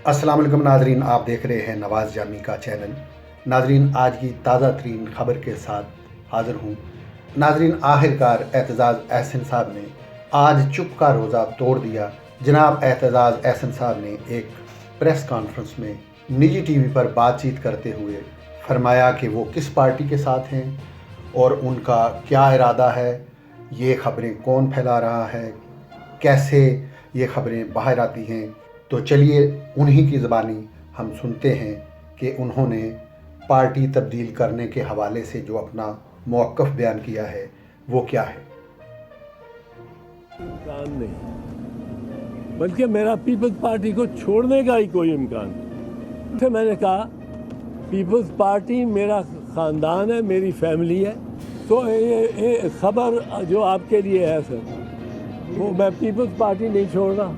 السلام علیکم ناظرین، آپ دیکھ رہے ہیں نواز جامی کا چینل۔ ناظرین، آج کی تازہ ترین خبر کے ساتھ حاضر ہوں۔ ناظرین، آخرکار اعتزاز احسن صاحب نے آج چپ کا روزہ توڑ دیا۔ جناب اعتزاز احسن صاحب نے ایک پریس کانفرنس میں نجی ٹی وی پر بات چیت کرتے ہوئے فرمایا کہ وہ کس پارٹی کے ساتھ ہیں اور ان کا کیا ارادہ ہے، یہ خبریں کون پھیلا رہا ہے، کیسے یہ خبریں باہر آتی ہیں۔ تو چلیے انہی کی زبانی ہم سنتے ہیں کہ انہوں نے پارٹی تبدیل کرنے کے حوالے سے جو اپنا موقف بیان کیا ہے وہ کیا ہے۔ امکان نہیں، بلکہ میرا پیپلز پارٹی کو چھوڑنے کا ہی کوئی امکان نہیں۔ پھر میں نے کہا پیپلز پارٹی میرا خاندان ہے، میری فیملی ہے، تو یہ خبر جو آپ کے لیے ہے سر، وہ میں پیپلز پارٹی نہیں چھوڑ رہا۔